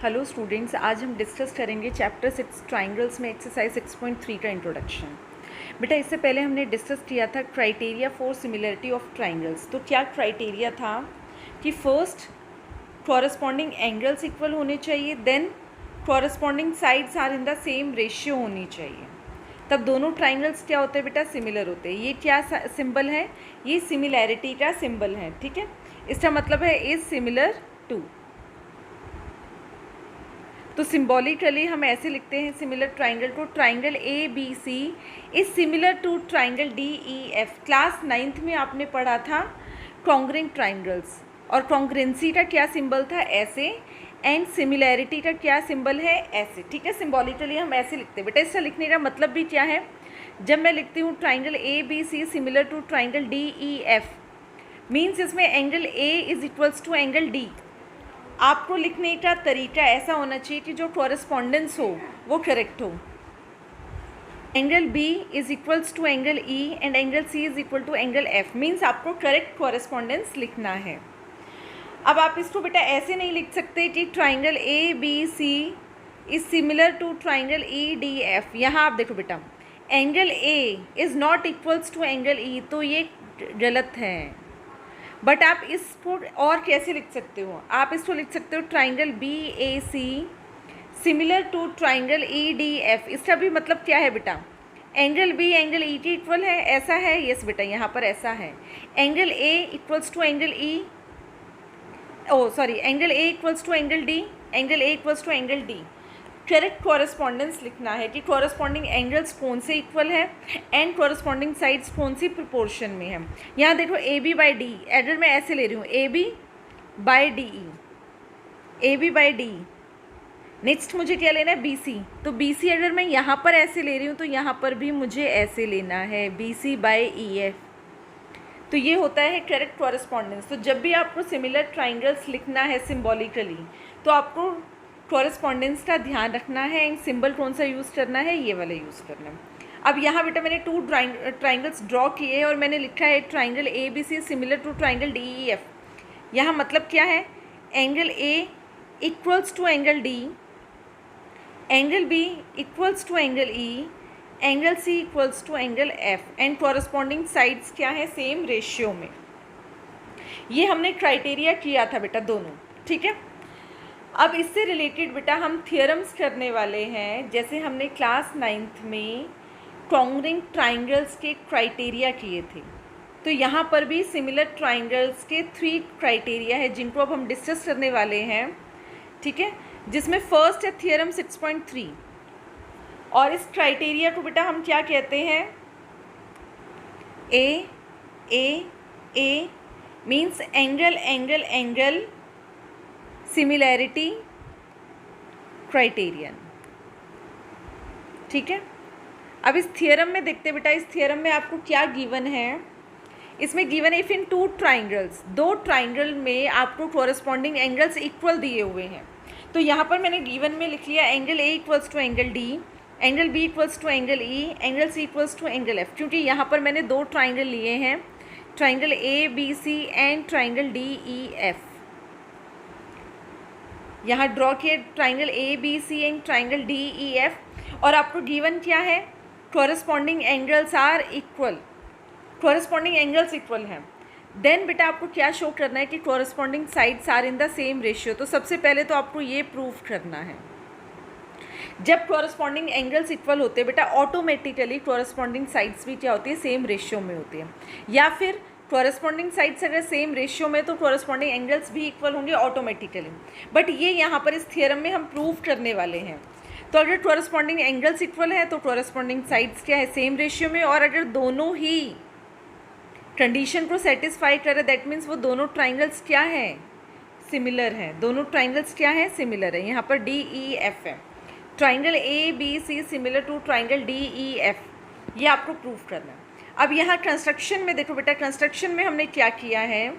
Hello students, आज हम discuss करेंगे चैप्टर 6 ट्राइंगल्स में एक्सरसाइज 6.3 का इंट्रोडक्शन। बेटा इससे पहले हमने डिस्कस किया था criteria for similarity of triangles. तो क्या क्राइटेरिया था कि फर्स्ट कॉरस्पॉन्डिंग एंगल्स इक्वल होने चाहिए, then corresponding sides are in the same ratio होनी चाहिए, तब दोनों ट्राइंगल्स क्या होते हैं बेटा, सिमिलर होते हैं। ये क्या सिंबल है, ये सिमिलैरिटी का सिंबल है, ठीक है। इसका मतलब है इज सिमिलर टू। तो सिम्बॉलिकली हम ऐसे लिखते हैं सिमिलर ट्राइंगल को, triangle A B C is similar to triangle D E F. Class 9th में आपने पढ़ा था कॉन्ग्रेंट ट्राइंगल्स, और कॉन्ग्रेंसी का क्या सिंबल था, ऐसे, एंड सिमिलैरिटी का क्या सिंबल है, ऐसे, ठीक है। सिम्बॉलिकली हम ऐसे लिखते हैं बेटा। इससे लिखने का मतलब भी क्या है, जब मैं लिखती हूँ triangle A B C similar to triangle D E F, means इसमें angle A is equals to angle D. आपको लिखने का तरीका ऐसा होना चाहिए कि जो कॉरेस्पॉन्डेंस हो वो करेक्ट हो। Angle B is equals to angle E and angle C is equal to angle F, means आपको करेक्ट कॉरेस्पॉन्डेंस लिखना है। अब आप इसको बेटा ऐसे नहीं लिख सकते कि triangle A B C is similar to triangle E D F. यहाँ आप देखो बेटा, angle A is not equals to angle E, तो ये गलत है। बट आप इसको और कैसे लिख सकते हो, आप इसको लिख सकते हो triangle B A C similar to triangle E D F. इसका भी मतलब क्या है बेटा, एंगल बी एंगल ई के इक्वल है, ऐसा है, यस बेटा यहाँ पर ऐसा है। Angle A equals to angle E, angle A equals to angle D, angle A equals to angle D. Correct correspondence लिखना है कि कॉरेस्पॉन्डिंग एंगल्स कौन से इक्वल है एंड कॉरेस्पॉन्डिंग साइड्स कौन सी प्रोपोर्शन में है। यहाँ देखो ए बी बाई डी, अगर मैं ऐसे ले रही हूँ A B by D E, A B by D, next मुझे क्या लेना है, बी सी। तो बी सी अगर मैं यहाँ पर ऐसे ले रही हूँ तो यहाँ पर भी मुझे ऐसे लेना है, B C by E F. तो ये होता है करेक्ट कॉरेस्पॉन्डेंस। तो जब भी आपको सिमिलर ट्राइंगल्स लिखना है सिम्बॉलिकली, तो आपको कॉरेस्पॉन्डेंस का ध्यान रखना है एंड सिंबल कौन सा यूज़ करना है, ये वाला यूज़ करना है। अब यहाँ बेटा मैंने 2 ट्राइंगल्स ड्रॉ किए और मैंने लिखा है triangle A B C similar to triangle D E F. यहाँ मतलब क्या है, angle A equals to angle D, angle B equals to angle E, angle C equals to angle F, and corresponding sides क्या है, same ratio में। ये हमने criteria किया था बेटा दोनों, ठीक है। अब इससे रिलेटेड बेटा हम थियरम्स करने वाले हैं, जैसे हमने क्लास 9th में कॉन्ग्रेंट ट्राइंगल्स के क्राइटेरिया किए थे। तो यहाँ पर भी सिमिलर ट्राइंगल्स के 3 क्राइटेरिया है जिनको अब हम डिस्कस करने वाले हैं, ठीक है। जिसमें फर्स्ट है थियरम 6.3, और इस क्राइटेरिया को बेटा हम क्या कहते हैं, A means angle angle angle similarity criterion, ठीक है। अब इस थियरम में देखते बेटा, इस थियरम में आपको क्या गिवन है, इसमें गिवन है इफ इन 2 ट्राइंगल्स, 2 ट्राइंगल में आपको कॉरेस्पॉन्डिंग एंगल्स इक्वल दिए हुए हैं। तो यहाँ पर मैंने गिवन में लिख लिया angle A equals to angle D, angle B equals to angle E, angle C equals to angle F, क्योंकि यहाँ पर मैंने 2 ट्राइंगल लिए हैं, triangle A B C and triangle D E F. यहाँ ड्रॉ किए triangle A B C and triangle D E F, और आपको गिवन क्या है, corresponding angles are equal, corresponding angles equal हैं। देन बेटा आपको क्या शो करना है कि corresponding sides are in the same ratio. तो सबसे पहले तो आपको ये प्रूफ करना है, जब कॉरेस्पॉन्डिंग एंगल्स इक्वल होते हैं बेटा ऑटोमेटिकली कॉरेस्पॉन्डिंग साइड्स भी क्या होती है, सेम रेशियो में होती है। या फिर कॉरेस्पॉन्डिंग साइड्स अगर सेम रेशियो में तो कॉरेस्पॉन्डिंग एंगल्स भी इक्वल होंगे ऑटोमेटिकली। बट ये यहाँ पर इस थियरम में हम प्रूव करने वाले हैं। तो अगर कॉरेस्पॉन्डिंग एंगल्स इक्वल है तो कॉरेस्पॉन्डिंग साइड्स क्या है, सेम रेशियो में, और अगर दोनों ही कंडीशन को सेटिस्फाई करे दैट मीन्स वो दोनों ट्राइंगल्स क्या है, सिमिलर हैं। दोनों ट्राइंगल्स क्या है, सिमिलर है। यहाँ पर डी ई एफ है, triangle A B C similar to triangle D E F, ये आपको प्रूफ करना है। अब यहाँ कंस्ट्रक्शन में देखो बेटा, कंस्ट्रक्शन में हमने क्या किया है,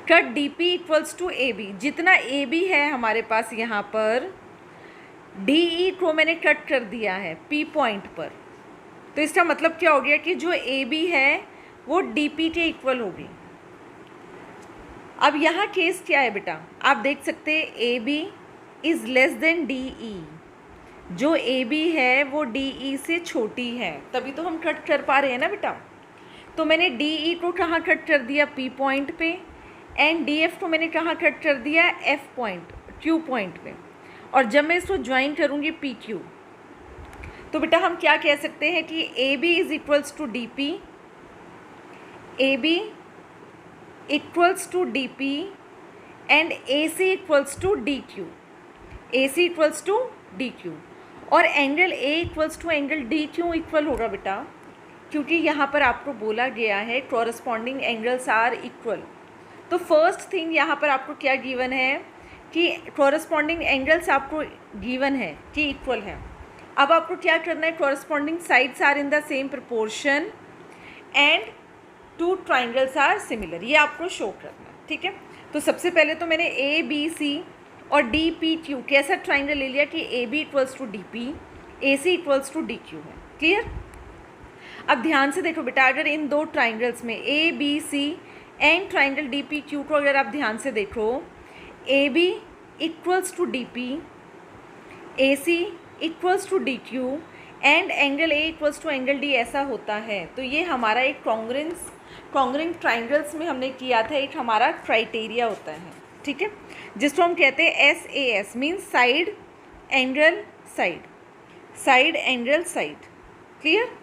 cut D P equals to A B. जितना ए बी है हमारे पास यहाँ पर, डी ई को मैंने कट कर दिया है पी पॉइंट पर। तो इसका मतलब क्या हो गया कि जो ए बी है वो डी पी के इक्वल होगी। अब यहाँ केस क्या है बेटा, आप देख सकते हैं A B is less than D E, जो ए बी है वो डी ई से छोटी है, तभी तो हम कट कर पा रहे हैं ना बेटा। तो मैंने डी ई को कहाँ कट कर दिया, पी पॉइंट पे, एंड डी एफ को मैंने कहाँ कट कर दिया, एफ पॉइंट, क्यू पॉइंट पे। और जब मैं इसको ज्वाइन करूँगी पी क्यू, तो बेटा हम क्या कह सकते हैं कि A B is equals to D P, A B equals to D P and A C equals to D Q, A C equals to D Q. और angle A equals to angle D Q equal होगा बेटा, क्योंकि यहाँ पर आपको बोला गया है कॉरस्पॉन्डिंग एंगल्स आर इक्वल। तो फर्स्ट थिंग यहाँ पर आपको क्या गिवन है कि कॉरस्पॉन्डिंग एंगल्स आपको गिवन है कि इक्वल है। अब आपको क्या करना है, corresponding sides are in the same proportion and two triangles are similar, ये आपको शो करना है, ठीक है। तो सबसे पहले तो मैंने ए बी सी और डी पी क्यू कैसा ट्राइंगल ले लिया कि A B equals to D P, A C equals to D Q है, क्लियर। अब ध्यान से देखो बेटा, अगर इन दो ट्राइंगल्स में A B C and triangle D P Q को अगर आप ध्यान से देखो, A B equals to D P, A C equals to D Q and angle A equals to angle D, ऐसा होता है। तो ये हमारा एक कॉन्ग्रेंट ट्राइंगल्स में हमने किया था, एक हमारा क्राइटेरिया होता है, ठीक है, जिसको हम कहते हैं S A S, means side angle side, side angle side, clear.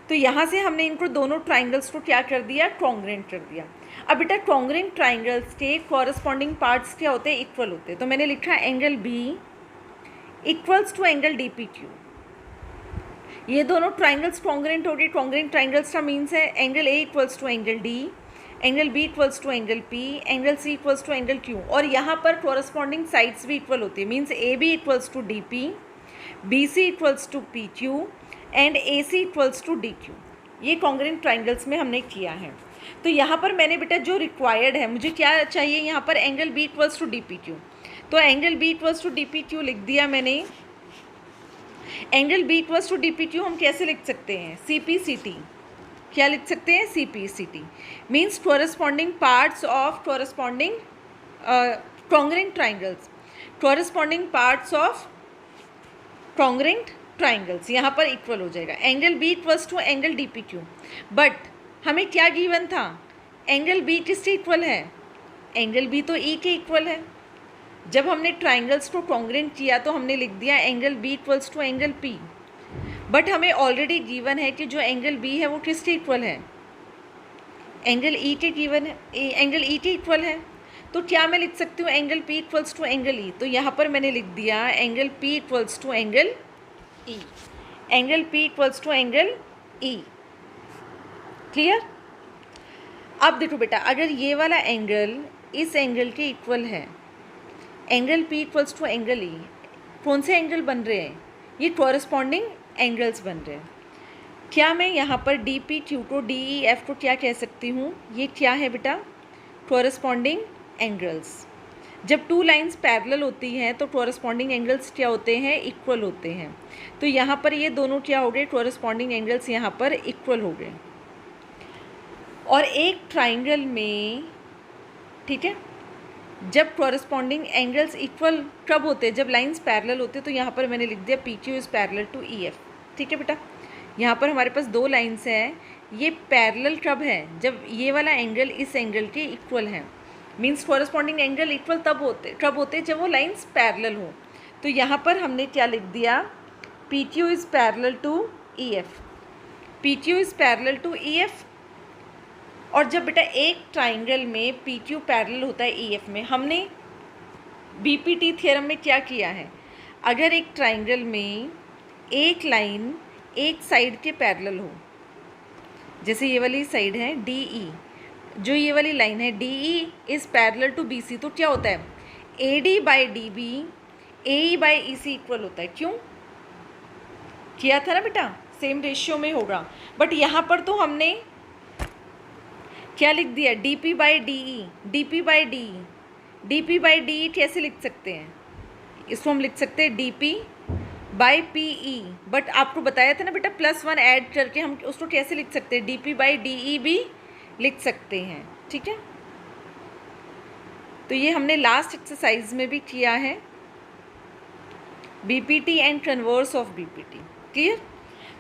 तो यहाँ से हमने इनको दोनों ट्राइंगल्स को क्या कर दिया, कॉन्ग्रेंट कर दिया। अब बेटा कॉन्ग्रेंट ट्राइंगल्स के कॉरस्पॉन्डिंग पार्ट्स क्या होते हैं, इक्वल होते हैं। तो मैंने लिखा angle B equals to angle D P Q, ये दोनों ट्राइंगल्स कॉन्ग्रेंट हो गए। कॉन्ग्रेंट ट्राइंगल्स का मीन्स है angle A equals to angle D, angle B equals to angle P, angle C equals to angle Q. और यहाँ पर corresponding sides भी इक्वल होती है, means A B equals to D P, B C equals to P Q and A C equals to D Q. ये congruent triangles में हमने किया है। तो यहाँ पर मैंने बेटा जो रिक्वायर्ड है, मुझे क्या चाहिए यहाँ पर, angle B equals to D P Q. तो angle B equals to D P Q लिख दिया मैंने। Angle B equals to D P Q हम कैसे लिख सकते हैं, सी पी सी टी, क्या लिख सकते हैं, C P C T, means corresponding parts of corresponding congruent triangles, corresponding parts of congruent triangles यहाँ पर इक्वल हो जाएगा। Angle B equals to angle D P Q, but हमें क्या गिवन था, एंगल बी किससे इक्वल है, एंगल बी तो ई के इक्वल है। जब हमने ट्राइंगल्स को कॉन्ग्रेंट किया तो हमने लिख दिया angle B equals to angle P, but हमें ऑलरेडी गिवन है कि जो एंगल बी है वो किसके इक्वल है, एंगल ई के गिवन है, एंगल ई के इक्वल है। तो क्या मैं लिख सकती हूँ angle P equals to angle E, तो यहाँ पर मैंने लिख दिया angle P equals to angle E, angle P equals to angle E, clear. अब देखो बेटा, अगर ये वाला एंगल इस एंगल के इक्वल है, angle P equals to angle E, कौन से एंगल बन रहे हैं, ये कॉरस्पॉन्डिंग एंगल्स बन रहे हैं। क्या मैं यहाँ पर डी पी क्यू को, डी ई एफ को क्या कह सकती हूँ, ये क्या है बेटा, कॉरस्पॉन्डिंग एंगल्स। जब टू लाइंस पैरेलल होती हैं तो कॉरस्पॉन्डिंग एंगल्स क्या होते हैं, इक्वल होते हैं। तो यहाँ पर ये दोनों क्या हो गए, कॉरस्पॉन्डिंग एंगल्स यहाँ पर इक्वल हो गए। और एक ट्राइंगल में, ठीक है, जब कॉरस्पॉन्डिंग एंगल्स इक्वल कब होते हैं, जब लाइंस पैरेलल होते हैं। तो यहाँ पर मैंने लिख दिया P Q is parallel to E F, ठीक है बेटा। यहाँ पर हमारे पास दो लाइंस हैं, ये पैरेलल कब है, जब ये वाला एंगल इस एंगल के इक्वल है, मीन्स कॉरस्पॉन्डिंग एंगल इक्वल तब होते, कब होते, जब वो लाइंस पैरेलल हो। तो यहाँ पर हमने क्या लिख दिया, P Q is parallel to E F, P Q is parallel to E F. और जब बेटा एक ट्राइंगल में पी क्यू पैरेलल होता है ई एफ में, हमने बी पी टी थ्योरम में क्या किया है, अगर एक ट्राइंगल में एक लाइन एक साइड के पैरेलल हो, जैसे ये वाली साइड है डी ई, जो ये वाली लाइन है D E is parallel to B C, तो क्या होता है, A D by D B, A E by E C equal होता है। क्यों किया था ना बेटा, सेम रेशियो में होगा। बट यहाँ पर तो हमने क्या लिख दिया, D P by D E, D P by D E, D P by D ई कैसे लिख सकते हैं, इसको हम लिख सकते हैं D P by P E. But आपको बताया था ना बेटा, +1 ऐड करके हम उसको कैसे लिख सकते हैं, डी पी बाई डी ई भी लिख सकते हैं, ठीक है। तो ये हमने लास्ट एक्सरसाइज में भी किया है, BPT and transverse of BPT। Clear?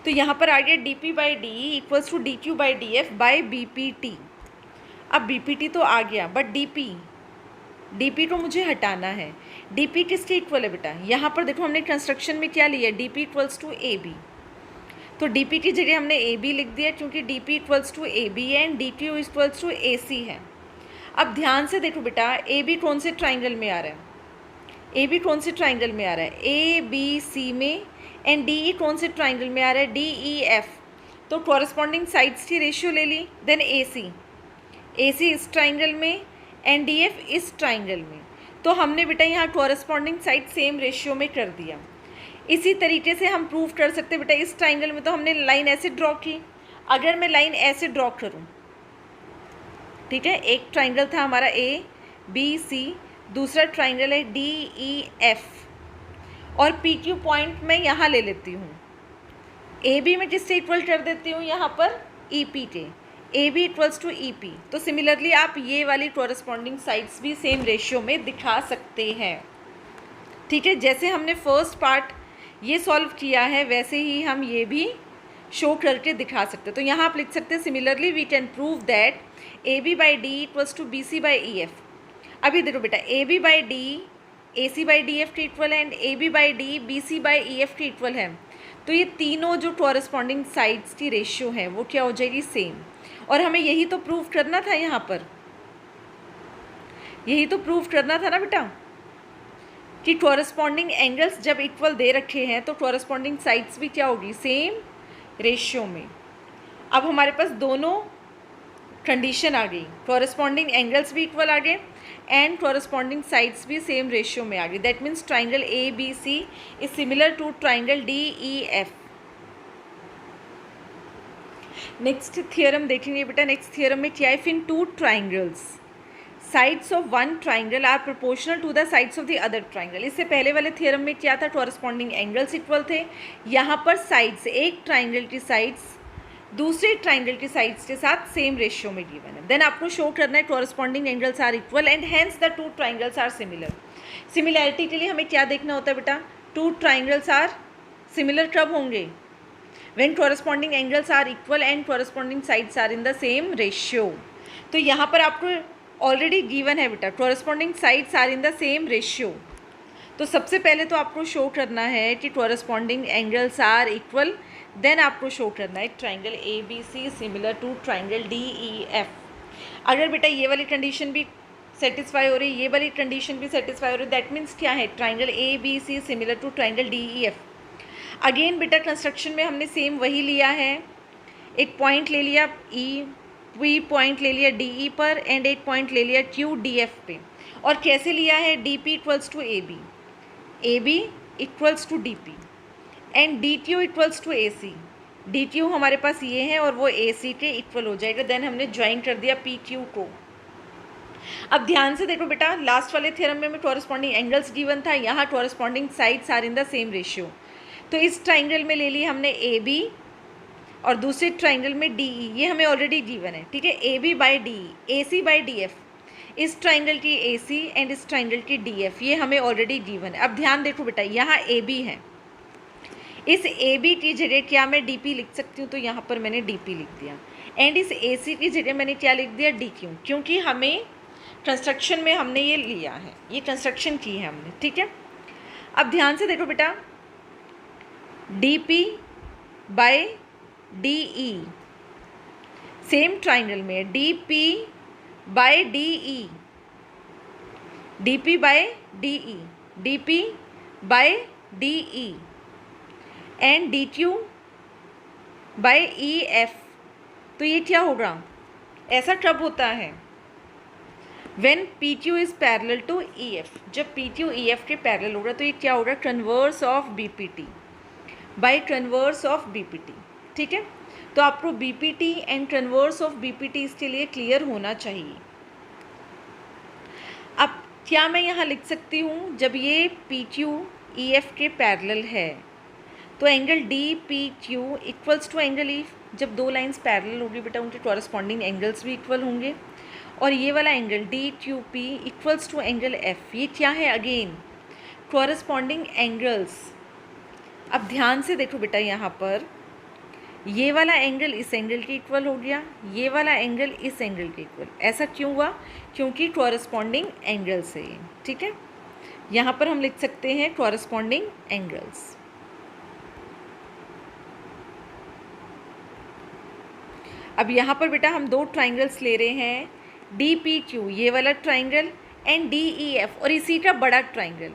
तो यहाँ पर आ गया DP by D equals to DQ by DF by BPT। अब BPT तो आ गया, बट DP को मुझे हटाना है। DP किसके इक्वल है बेटा? यहाँ पर देखो हमने कंस्ट्रक्शन में क्या लिया, DP इक्वल्स टू AB। तो DP की जगह हमने AB लिख दिया क्योंकि DP इक्वल्स टू AB है and DQ equals to AC है। अब ध्यान से देखो बेटा, AB कौन से ट्राइंगल में आ रहा है? AB कौन से ट्राइंगल में आ रहा है? ABC में। एंड DE कौन से ट्राइंगल में आ रहा है? DEF। तो कॉरस्पॉन्डिंग साइड्स की रेशियो ले ली। देन AC इस ट्राइंगल में एंड DF इस ट्राइंगल में। तो हमने बेटा यहाँ कॉरस्पॉन्डिंग साइड सेम रेशियो में कर दिया। इसी तरीके से हम प्रूव कर सकते बेटा, इस ट्राइंगल में तो हमने लाइन ऐसे ड्रॉ की। अगर मैं लाइन ऐसे ड्रॉ करूँ, ठीक है, एक ट्राइंगल था हमारा ABC, दूसरा ट्राइंगल है DEF, और PQ पॉइंट मैं यहाँ ले लेती हूँ। AB में किससे इक्वल कर देती हूँ? यहाँ पर EP के। AB equals to EP। तो सिमिलरली आप ये वाली कॉरस्पॉन्डिंग साइड्स भी सेम रेशियो में दिखा सकते हैं। ठीक है, जैसे हमने फर्स्ट पार्ट ये सॉल्व किया है वैसे ही हम ये भी शो करके दिखा सकते हैं। तो यहाँ आप लिख सकते हैं similarly we can prove that AB by D equals to BC by EF। अभी देखो बेटा, AB by D AC by DF के इक्वल है and AB by D BC by EF के इक्वल है। तो ये तीनों जो कॉरस्पॉन्डिंग साइड्स की रेशियो है वो क्या हो जाएगी? सेम। और हमें यही तो प्रूव करना था, यहाँ पर यही तो प्रूव करना था ना बेटा, कि कॉरस्पॉन्डिंग एंगल्स जब इक्वल दे रखे हैं तो कॉरस्पॉन्डिंग साइड्स भी क्या होगी? सेम रेशियो में। अब हमारे पास दोनों कंडीशन आ गई, कॉरस्पॉन्डिंग एंगल्स भी इक्वल आ गए एंड कॉरस्पॉन्डिंग साइड्स भी सेम रेशियो में आ गई। That means triangle ABC is similar to triangle DEF। Next theorem देखेंगे बेटा। नेक्स्ट थियरम में क्या है? If in two triangles sides of one triangle are proportional to the sides of the other triangle. इससे पहले वाले थियरम में क्या था? कॉरस्पॉन्डिंग एंगल्स इक्वल थे। यहाँ पर साइड्स, एक ट्राइंगल की साइड्स दूसरे ट्राइंगल की साइड्स के साथ सेम रेशियो में गिवन है। देन आपको शो करना है corresponding angles are equal and hence the two triangles are similar. Similarity के लिए हमें क्या देखना होता है बेटा? टू ट्राइंगल्स आर सिमिलर कब होंगे? When corresponding angles are equal and corresponding sides are in the same ratio. तो यहाँ पर आपको ऑलरेडी गिवन है बेटा, corresponding sides are in the same ratio. तो सबसे पहले तो आपको शो करना है कि corresponding angles are equal. Then आपको शो करना है triangle ABC similar to triangle DEF। अगर बेटा ये वाली कंडीशन भी सेटिस्फाई हो रही, ये वाली कंडीशन भी सेटिस्फाई हो रही, दैट मीन्स क्या है? Triangle ABC similar to triangle DEF। Again बेटा कंस्ट्रक्शन में हमने सेम वही लिया है, एक पॉइंट ले लिया P पॉइंट ले लिया DE पर एंड एक पॉइंट ले लिया QDF पे। और कैसे लिया है? DP equals to AB equals to DP and DQ equals to AC। DQ हमारे पास ये है और वो AC के इक्वल हो जाएगा। देन हमने ज्वाइन कर दिया PQ को। अब ध्यान से देखो बेटा, लास्ट वाले थ्योरम में कॉरस्पॉन्डिंग एंगल्स गिवन था, यहाँ corresponding sides are in the same ratio. तो इस ट्राइंगल में ले ली हमने AB और दूसरे ट्राइंगल में DE, ये हमें ऑलरेडी गिवन है। ठीक है, AB by DE, AC by DF, इस ट्राइंगल की AC एंड इस ट्राइंगल की DF, ये हमें ऑलरेडी गिवन है। अब ध्यान देखो बेटा, यहाँ AB है, इस AB की जगह क्या मैं DP लिख सकती हूँ? तो यहाँ पर मैंने DP लिख दिया एंड इस AC की जगह मैंने क्या लिख दिया? DQ, क्योंकि हमें कंस्ट्रक्शन में हमने ये लिया है, ये कंस्ट्रक्शन की है हमने। ठीक है, अब ध्यान से देखो बेटा, DP by DE same triangle में DP by DE, DP by DE, DP by DE and DQ by EF। तो ये क्या होगा? ऐसा कब होता है? When PQ is parallel to EF। जब PQ EF के पैरेलल होगा तो ये क्या होगा? Converse of BPT by converse of BPT। ठीक है, तो आपको BPT and converse of BPT इसके लिए क्लियर होना चाहिए। अब क्या मैं यहाँ लिख सकती हूँ, जब ये PQ EF के पैरेलल है तो angle DPQ equals to angle E। जब दो लाइंस पैरेलल होगी बेटा, उनके कॉरस्पॉन्डिंग एंगल्स भी इक्वल होंगे। और ये वाला angle DQP equals to angle F, ये क्या है? अगेन कॉरस्पॉन्डिंग एंगल्स, अब ध्यान से देखो बेटा, यहाँ पर ये वाला एंगल इस एंगल के इक्वल हो गया, ये वाला एंगल इस एंगल के इक्वल। ऐसा क्यों हुआ? क्योंकि कॉरस्पॉन्डिंग एंगल्स है ये, ठीक है। यहाँ पर हम लिख सकते हैं कॉरस्पॉन्डिंग एंगल्स। अब यहाँ पर बेटा हम दो ट्राइंगल्स ले रहे हैं, डी पी क्यू ये वाला triangle and D E F, और इसी का बड़ा ट्राइंगल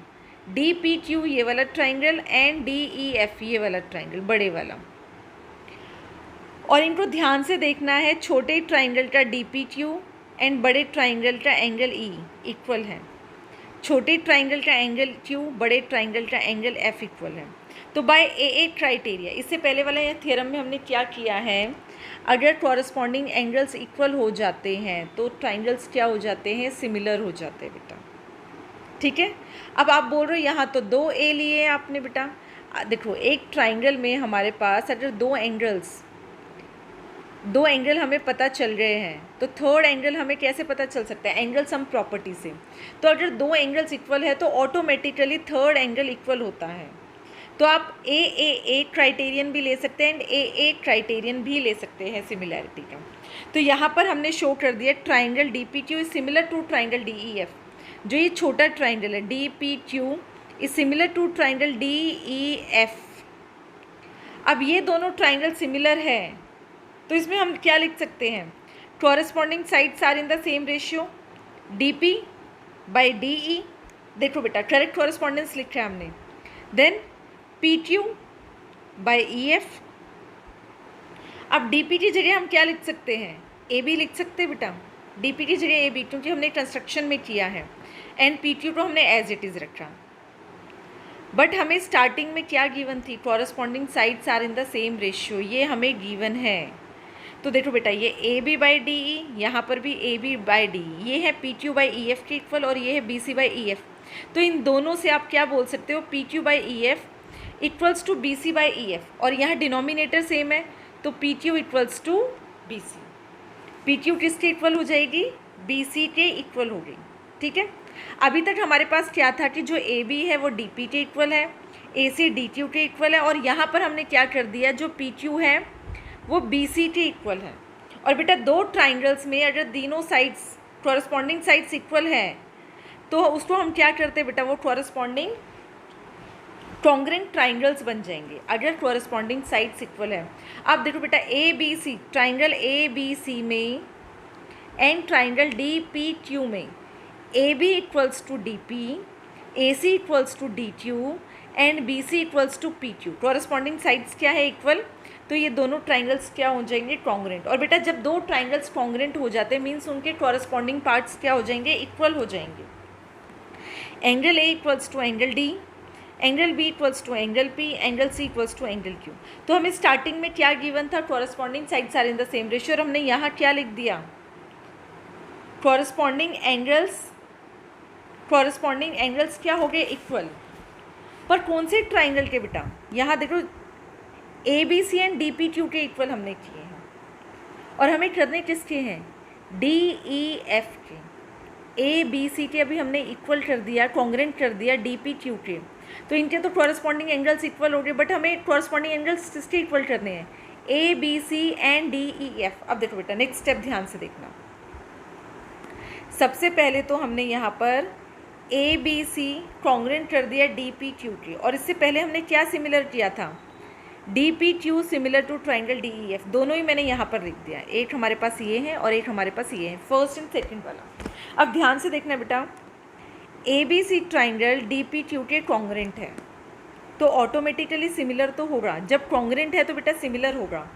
डी पी क्यू ये वाला triangle and D E F ये वाला ट्राइंगल बड़े वाला। और इनको ध्यान से देखना है, छोटे ट्राइंगल का डी पी क्यू एंड बड़े ट्राइंगल का एंगल ई इक्वल है। छोटे ट्राइंगल का एंगल क्यू, बड़े ट्राइंगल का एंगल एफ इक्वल है। तो बाय ए क्राइटेरिया, इससे पहले वाला यह थ्योरम में हमने क्या किया है, अगर कॉरस्पॉन्डिंग एंगल्स इक्वल हो जाते हैं तो ट्राइंगल्स क्या हो जाते हैं, सिमिलर हो जाते हैं बेटा, ठीक है। अब आप बोल रहे हो यहाँ तो दो ए लिए आपने बेटा, देखो एक ट्राइंगल में हमारे पास अगर दो एंगल हमें पता चल रहे हैं तो थर्ड एंगल हमें कैसे पता चल सकता है, एंगल सम प्रॉपर्टी से। तो अगर दो एंगल्स इक्वल है तो ऑटोमेटिकली थर्ड एंगल इक्वल होता है। तो आप ए क्राइटेरियन भी ले सकते हैं एंड ए क्राइटेरियन भी ले सकते हैं सिमिलैरिटी का। तो यहाँ पर हमने शो कर दिया triangle D P Q is similar to triangle D E F. जो ये छोटा ट्राइंगल है D P Q is similar to triangle D E F. अब ये दोनों ट्राइंगल सिमिलर है तो इसमें हम क्या लिख सकते हैं, corresponding sides are in the same ratio, D P by D E. देखो बेटा करेक्ट कॉरस्पॉन्डेंस लिखा है हमने। Then P Q by E F. अब डी पी की जगह हम क्या लिख सकते हैं, ए बी लिख सकते हैं बेटा, डी पी की जगह ए बी, क्योंकि हमने कंस्ट्रक्शन में किया है। एंड पी क्यू को हमने एज इट इज़ रखा। बट हमें स्टार्टिंग में क्या गिवन थी, corresponding sides are in the same ratio, ये हमें गिवन है। तो देखो बेटा ये A B by D E, यहाँ पर भी ए बी बाई डी, ये है P Q by E F के इक्वल और ये है B C by E F. तो इन दोनों से आप क्या बोल सकते हो, P Q by E F equals to B C by E F, और यहाँ डिनोमिनेटर सेम है तो P Q equals to B C. P Q किसके इक्वल हो जाएगी, बी सी के इक्वल हो गई, ठीक है। अभी तक हमारे पास क्या था कि जो ए बी है वो डी पी के इक्वल है, ए सी डी क्यू के इक्वल है, और यहाँ पर हमने क्या कर दिया, जो पी क्यू है वो बी सी के इक्वल है। और बेटा दो ट्राइंगल्स में अगर तीनों साइड्स कॉरस्पॉन्डिंग साइड्स इक्वल है तो उसको हम क्या करते हैं बेटा, वो कॉरस्पॉन्डिंग कॉन्ग्रेंट ट्राइंगल्स बन जाएंगे अगर कॉरस्पॉन्डिंग साइड्स इक्वल है। अब देखो बेटा A B C, triangle A B C में and triangle D P Q में A B equals to D P, A C equals to D Q and B C equals to P Q. Corresponding sides क्या है, equal. तो ये दोनों triangles क्या हो जाएंगे, कॉन्ग्रेंट। और बेटा जब दो ट्राइंगल्स कॉन्ग्रेंट हो जाते हैं मीन्स उनके कॉरस्पॉन्डिंग पार्ट्स क्या हो जाएंगे, इक्वल हो जाएंगे। Angle A equals to angle D, angle B equals to angle P, angle C equals to angle Q. तो हमें स्टार्टिंग में क्या गिवन था, corresponding sides are in the same ratio, और हमने यहाँ क्या लिख दिया, कॉरस्पॉन्डिंग एंगल्स क्या हो गए, इक्वल। पर कौन से ट्राइंगल के बेटा, यहाँ देखो A B C and D P Q के इक्वल हमने किए हैं, और हमें करने किसके हैं, डी ई एफ के। ए बी सी के अभी हमने इक्वल कर दिया, कॉन्ग्रेंट कर दिया डी पी क्यू के, तो इनके तो कॉरस्पॉन्डिंग एंगल्स इक्वल हो गए। बट हमें कॉरस्पॉन्डिंग एंगल्स किसके इक्वल करने हैं, A B C and D E F. अब देखो बेटा नेक्स्ट स्टेप ध्यान से देखना। सबसे पहले तो हमने यहाँ पर ए बी सी कॉन्ग्रेंट कर दिया डी पी क्यू के, और इससे पहले हमने क्या सिमिलर किया था, D P Q similar to triangle D E F. दोनों ही मैंने यहाँ पर लिख दिया, एक हमारे पास ये है और एक हमारे पास ये है, फर्स्ट एंड सेकंड वाला। अब ध्यान से देखना बेटा, A B C triangle D P Q के कॉन्ग्रेंट है तो ऑटोमेटिकली सिमिलर तो होगा। जब कॉन्ग्रेंट है तो बेटा सिमिलर होगा,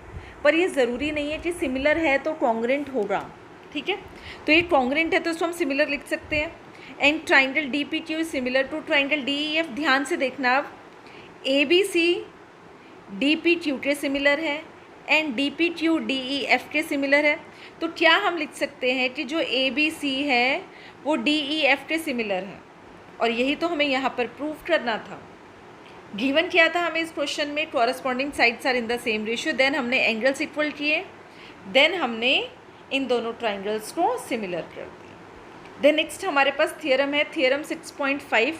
पर ये ज़रूरी नहीं है कि सिमिलर है तो कॉन्ग्रेंट होगा, ठीक है। तो ये कॉन्ग्रेंट है तो उसको हम सिमिलर लिख सकते हैं। And triangle D P Q similar to triangle D E F. ध्यान से देखना, अब A B C D P Q के सिमिलर है and D P Q D E F के सिमिलर है। तो क्या हम लिख सकते हैं कि जो ए बी सी है वो डी ई एफ के सिमिलर है, और यही तो हमें यहाँ पर प्रूव करना था। गिवन क्या था हमें इस क्वेश्चन में, corresponding sides are in the same ratio, then हमने एंगल्स इक्वल किए, देन हमने इन दोनों ट्राइंगल्स को सिमिलर कर दिया। देन नेक्स्ट हमारे पास थियरम है, थियरम 6.5।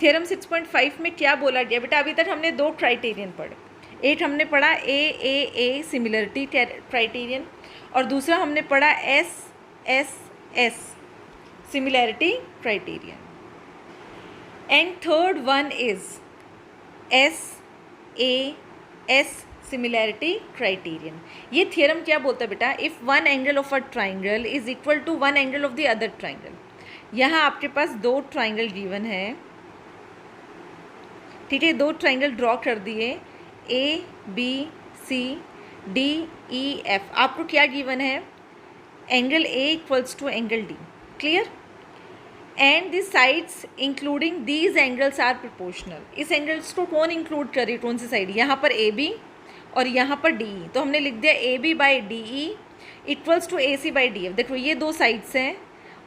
थियरम 6.5 में क्या बोला गया बेटा? अभी तक हमने दो क्राइटेरियन पढ़े। एक हमने पढ़ा ए सिमिलरिटी क्राइटेरियन, और दूसरा हमने पढ़ा S similarity criterion, and third one is S similarity criterion. ये थियरम क्या बोलता है बेटा? If one angle of a triangle is equal to one angle of the other triangle. यहाँ आपके पास दो ट्राइंगल गिवन है, ठीक है, दो ट्राइंगल ड्रॉ कर दिए, ABCDEF। आपको क्या गिवन है? Angle A equals to angle D, clear? And the sides including these angles are proportional. इस एंगल्स को कौन इंक्लूड करे? कौन सी साइड? यहाँ पर AB और यहाँ पर DE, तो हमने लिख दिया AB by DE equals to AC by DF। देखो ये दो साइड्स हैं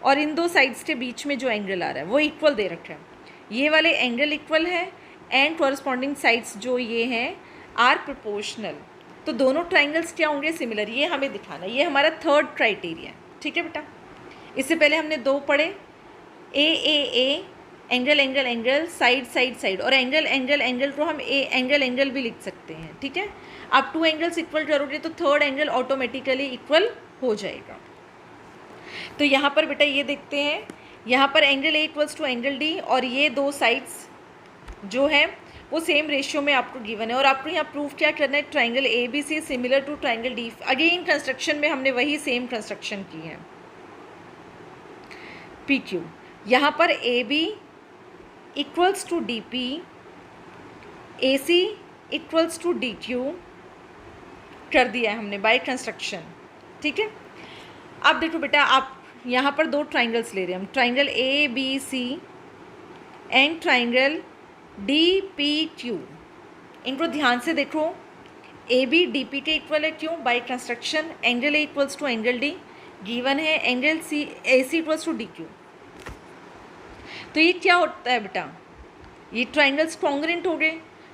और इन दो साइड्स के बीच में जो एंगल आ रहा है वो इक्वल दे रखा है, ये वाले एंगल इक्वल है एंड कॉरस्पॉन्डिंग साइड्स जो ये हैं आर प्रोपोर्शनल। तो दोनों ट्राइंगल्स क्या होंगे? सिमिलर। ये हमें दिखाना, ये हमारा थर्ड क्राइटेरिया है, ठीक है बेटा। इससे पहले हमने दो पढ़े, ए angle angle angle, side side side, और एंगल एंगल एंगल को हम एंगल एंगल भी लिख सकते हैं, ठीक है। आप टू एंगल्स इक्वल करोगे तो थर्ड एंगल ऑटोमेटिकली इक्वल हो जाएगा। तो यहाँ पर बेटा ये देखते हैं, यहाँ पर angle A equals to angle D, और ये दो साइड्स जो है वो सेम रेशियो में आपको गिवन है, और आपको यहाँ प्रूफ क्या करना है? Triangle ABC similar to triangle D. Again construction में हमने वही सेम कंस्ट्रक्शन की है, PQ। यहाँ पर AB equals to DP, AC equals to DQ कर दिया है हमने बाय कंस्ट्रक्शन, ठीक है। अब देखो बेटा, आप यहाँ पर दो ट्राइंगल्स ले रहे हैं हम, triangle ABC and triangle DPQ। इनको ध्यान से देखो, AB DP के इक्वल है, क्यों? By construction. Angle A equals to angle D given है, angle AC equals to DQ। तो ये क्या होता है बेटा? ये ट्राइंगल्स कॉन्ग्रेंट हो गए,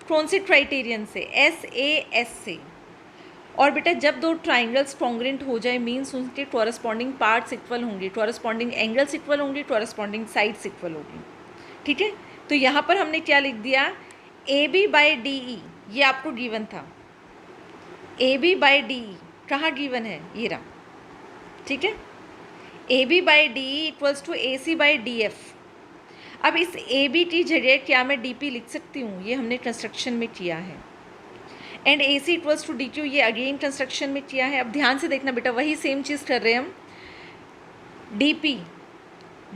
कौन से क्राइटेरियन से? SAS से। और बेटा जब दो ट्राइंगल्स कॉन्ग्रेंट हो जाए मीन्स उनके कॉरस्पॉन्डिंग पार्ट्स इक्वल होंगे, कॉरस्पॉन्डिंग एंगल्स इक्वल होंगे, कॉरस्पॉन्डिंग साइड्स इक्वल होंगी, ठीक है। तो यहाँ पर हमने क्या लिख दिया? AB बाई DE, ये आपको गिवन था, AB बाई DE कहाँ गिवन है? ये रहा, ठीक है। AB by DE equals to AC by DF। अब इस AB की जगह क्या मैं DP लिख सकती हूँ? ये हमने कंस्ट्रक्शन में किया है। And AC equals to DQ, ये अगेन कंस्ट्रक्शन में किया है। अब ध्यान से देखना बेटा, वही सेम चीज़ कर रहे हैं हम।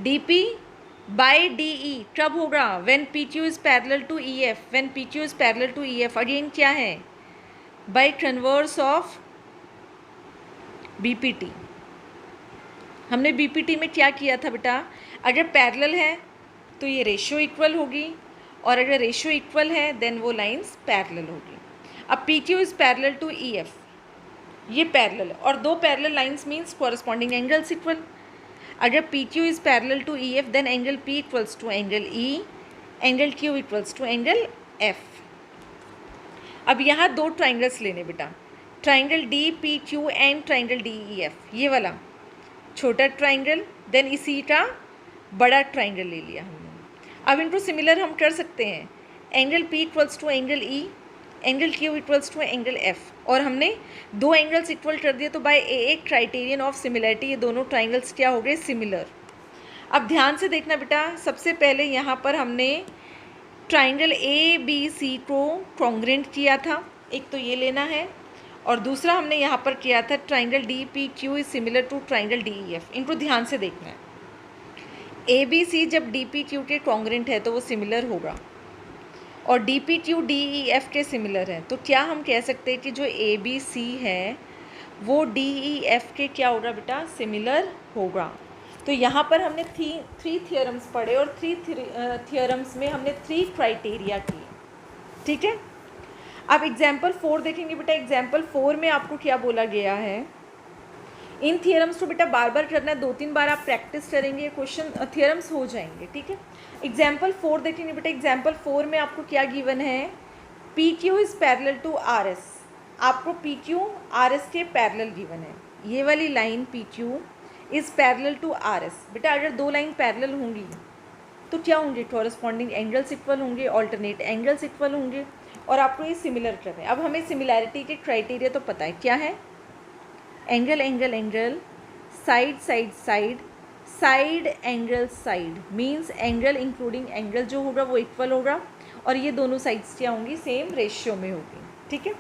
DP बाई DE कब होगा? When PQ is parallel to EF। When PQ is parallel to EF again क्या है? By converse of BPT। हमने BPT में क्या किया था बेटा? अगर पैरेलल है तो ये रेशियो इक्वल होगी, और अगर रेशियो इक्वल है देन वो लाइंस पैरेलल होगी। अब PQ is parallel to EF, ये पैरेलल है, और दो parallel lines means corresponding angles equal. अगर PQ is parallel to EF then angle P equals to angle E, angle Q equals to angle F। अब यहाँ दो ट्राइंगल्स लेने बेटा, triangle DPQ and triangle DEF, ये वाला छोटा ट्राइंगल, देन इसी का बड़ा ट्राइंगल ले लिया हमने। अब इनको सिमिलर हम कर सकते हैं, angle P equals to angle E, angle Q equals to angle F, और हमने दो एंगल्स इक्वल कर दिए, तो बाय एक क्राइटेरियन ऑफ सिमिलरिटी ये दोनों ट्राइंगल्स क्या हो गए? सिमिलर। अब ध्यान से देखना बेटा, सबसे पहले यहाँ पर हमने ट्राइंगल ABC को कॉन्ग्रेंट किया था, एक तो ये लेना है, और दूसरा हमने यहाँ पर किया था triangle DPQ is similar to triangle DEF। इनको ध्यान से देखना है, ABC जब DPQ के कॉन्ग्रेंट है तो वो सिमिलर होगा, और DPQ DEF के सिमिलर है। तो क्या हम कह सकते हैं कि जो ABC है वो DEF के क्या होगा बेटा? सिमिलर होगा। तो यहाँ पर हमने थ्री थियरम्स पढ़े, और थ्री थियरम्स में हमने 3 क्राइटेरिया किए, ठीक है। अब एग्जाम्पल 4 देखेंगे बेटा। एग्जाम्पल 4 में आपको क्या बोला गया है? इन थियरम्स को बेटा बार बार करना है, 2-3 बार आप प्रैक्टिस करेंगे, क्वेश्चन थियरम्स हो जाएंगे, ठीक है। एग्जाम्पल 4 देखेंगे बेटा। एग्जाम्पल 4 में आपको क्या गिवन है? PQ is parallel to RS। आपको PQ RS के पैरेलल गिवन है, ये वाली line PQ is parallel to R S. बेटा अगर दो लाइन पैरेलल होंगी तो क्या होंगे, कॉरस्पॉन्डिंग एंगल्स इक्वल होंगे, ऑल्टरनेट एंगल्स इक्वल होंगे, और आपको ये सिमिलर कर रहे हैं। अब हमें सिमिलैरिटी के क्राइटेरिया तो पता है क्या है, angle angle angle, side side side, side angle side, means angle including angle जो होगा वो इक्वल होगा, और ये दोनों साइड्स क्या होंगी, सेम रेशियो में होगी। ठीक है,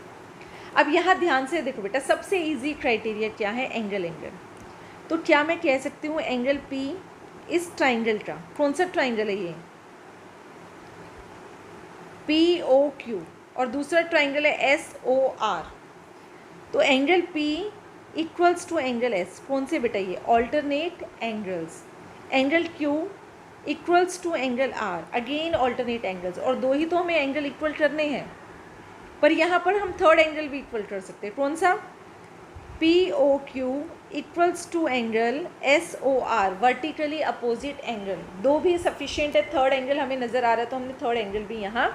अब यहाँ ध्यान से देखो बेटा, सबसे इजी क्राइटेरिया क्या है, एंगल एंगल। तो क्या मैं कह सकती हूँ एंगल पी इस ट्राइंगल का, कौन सा ट्राइंगल है ये, पी ओ क्यू, और दूसरा ट्राइंगल है एस ओ आर। तो angle P equals to angle S, कौन से बेटा ये, alternate angles. Angle Q equals to angle R, again alternate angles, और दो ही तो हमें एंगल इक्वल करने हैं, पर यहाँ पर हम थर्ड एंगल भी इक्वल कर सकते हैं, कौन सा, P O Q equals to angle S O R, vertically opposite angle. दो भी सफिशिएंट है, थर्ड एंगल हमें नज़र आ रहा है तो हमने थर्ड एंगल भी यहाँ